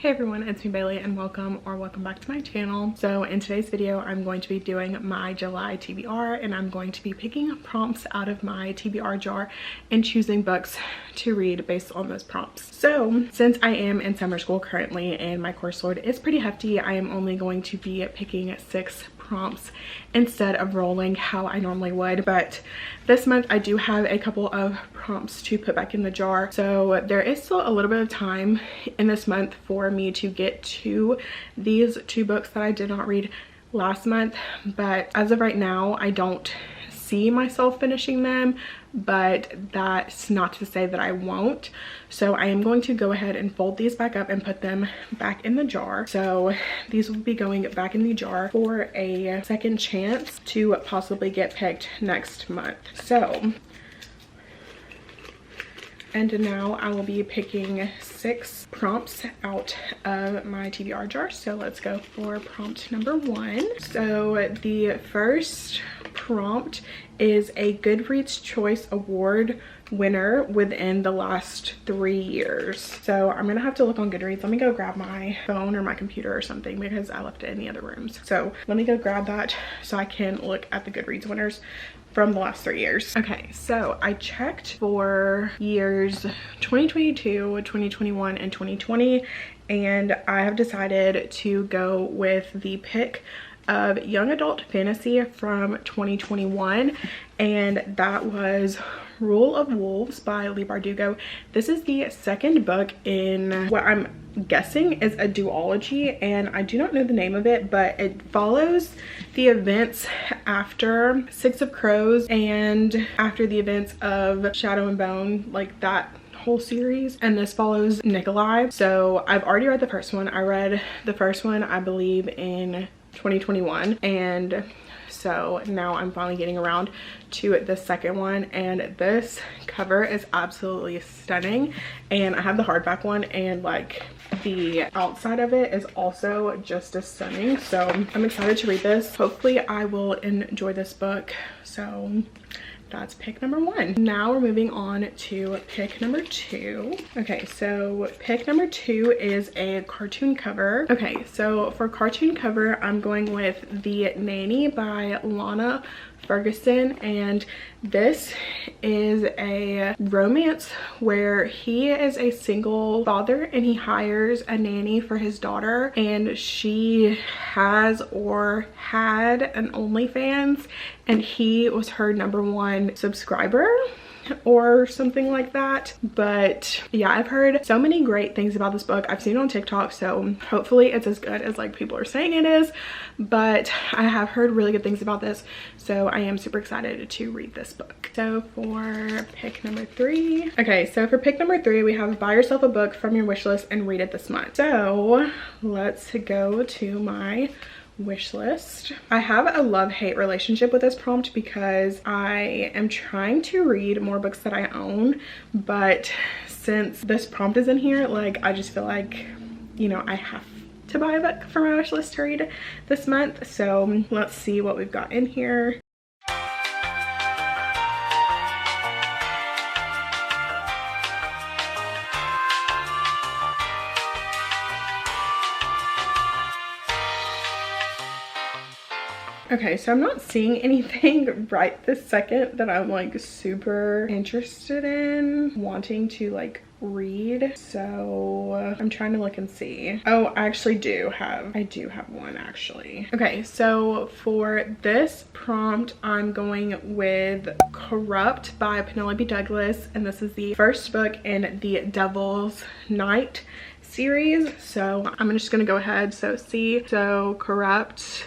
Hey everyone, it's me Bailey and welcome back to my channel. So in today's video, I'm going to be doing my July TBR and I'm going to be picking prompts out of my TBR jar and choosing books to read based on those prompts. So since I am in summer school currently and my course load is pretty hefty, I am only going to be picking 6 prompts instead of rolling how I normally would. But this month I do have a couple of prompts to put back in the jar, so there is still a little bit of time in this month for me to get to these 2 books that I did not read last month. But as of right now, I don't see myself finishing them, but that's not to say that I won't. So I am going to go ahead and fold these back up and put them back in the jar. So these will be going back in the jar for a second chance to possibly get picked next month. So, and now I will be picking 6 prompts out of my TBR jar. So let's go for prompt number 1. So the first prompt is a Goodreads Choice Award winner within the last 3 years. So I'm gonna have to look on Goodreads. Let me go grab my phone or my computer or something because I left it in the other rooms. So let me go grab that so I can look at the Goodreads winners from the last 3 years. Okay, so I checked for years 2022, 2021, and 2020, and I have decided to go with the pick of young adult fantasy from 2021, and that was Rule of Wolves by Leigh Bardugo. This is the second book in what I'm guessing is a duology, and I do not know the name of it, but it follows the events after Six of Crows and after the events of Shadow and Bone, like that whole series, and this follows Nikolai. So I've already read the first one. I read the first one, I believe, in 2021, and so now I'm finally getting around to the second one, and this cover is absolutely stunning. And I have the hardback one, and like the outside of it is also just as stunning. So I'm excited to read this. Hopefully I will enjoy this book. So that's pick number 1. Now we're moving on to pick number 2. Okay, so pick number 2 is a cartoon cover. Okay, so for cartoon cover, I'm going with The Nanny by Lana Ferguson, and this is a romance where he is a single father and he hires a nanny for his daughter, and she has or had an OnlyFans, and he was her #1 subscriber or something like that. But yeah, I've heard so many great things about this book. I've seen it on TikTok, so hopefully it's as good as like people are saying it is, but I have heard really good things about this, so I am super excited to read this book. So for pick number 3, okay, so for pick number 3, we have buy yourself a book from your wish list and read it this month. So let's go to my wish list. I have a love-hate relationship with this prompt because I am trying to read more books that I own, but since this prompt is in here, like I just feel like, you know, I have to buy a book for my wish list to read this month. So let's see what we've got in here. Okay, so I'm not seeing anything right this second that I'm like super interested in wanting to like read. So I'm trying to look and see. Oh, I actually do have one actually. Okay, so for this prompt, I'm going with Corrupt by Penelope Douglas, and this is the first book in the Devil's Night series. So I'm just gonna go ahead. So Corrupt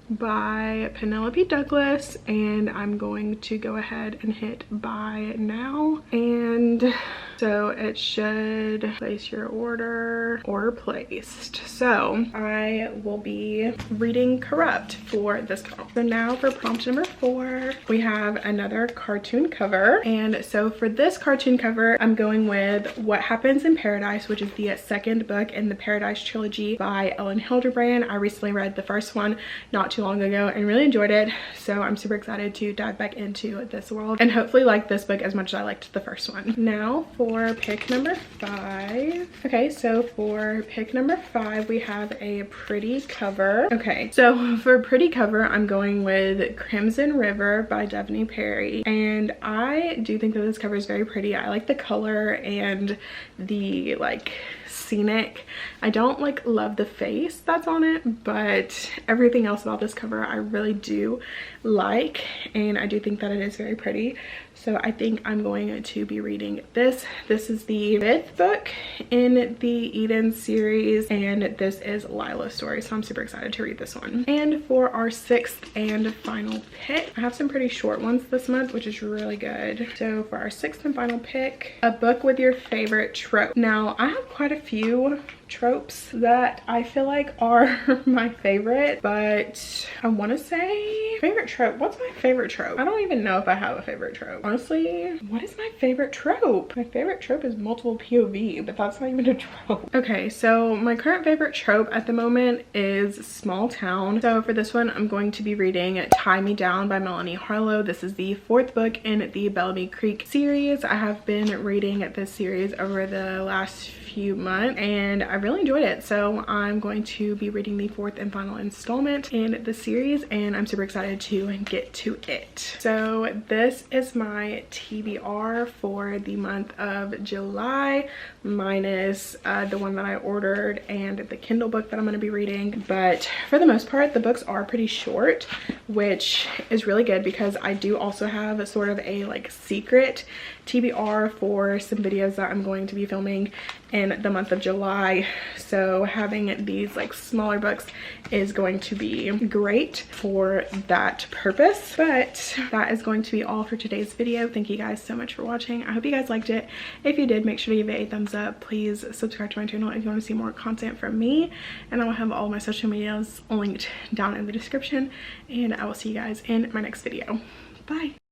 by Penelope Douglas, and I'm going to go ahead and hit buy now, and so it should place your order placed. So I will be reading Corrupt for this prompt. So now for prompt number 4, we have another cartoon cover, and so for this cartoon cover, I'm going with What Happens in Paradise, which is the second book in the Paradise trilogy by Ellen Hildebrand. I recently read the first one not too long ago and really enjoyed it, so I'm super excited to dive back into this world and hopefully like this book as much as I liked the first one. Now for for pick number 5. Okay, so for pick number 5, we have a pretty cover. Okay, so for pretty cover, I'm going with Crimson River by Devney Perry. And I do think that this cover is very pretty. I like the color and the like scenic. I don't like love the face that's on it, but everything else about this cover I really do like, and I do think that it is very pretty. So I think I'm going to be reading this. This is the 5th book in the Eden series, and this is Lila's story, so I'm super excited to read this one. And for our 6th and final pick, I have some pretty short ones this month, which is really good. So for our 6th and final pick, a book with your favorite trope. Now, I have quite a few tropes that I feel like are my favorite, but I want to say favorite trope. What's my favorite trope? I don't even know if I have a favorite trope. Honestly, what is my favorite trope? My favorite trope is multiple POV, but that's not even a trope. Okay, so my current favorite trope at the moment is small town. So for this one, I'm going to be reading Tie Me Down by Melanie Harlow. This is the 4th book in the Bellamy Creek series. I have been reading this series over the last few months and I really enjoyed it, so I'm going to be reading the 4th and final installment in the series, and I'm super excited to get to it. So this is my TBR for the month of July, minus the one that I ordered and the Kindle book that I'm going to be reading. But for the most part, the books are pretty short, which is really good because I do also have a sort of a like secret TBR for some videos that I'm going to be filming in the month of July. So having these like smaller books is going to be great for that purpose. But that is going to be all for today's video. Thank you guys so much for watching. I hope you guys liked it. If you did, make sure to give it a thumbs up. Please subscribe to my channel if you want to see more content from me, and I will have all my social medias linked down in the description, and I will see you guys in my next video. Bye.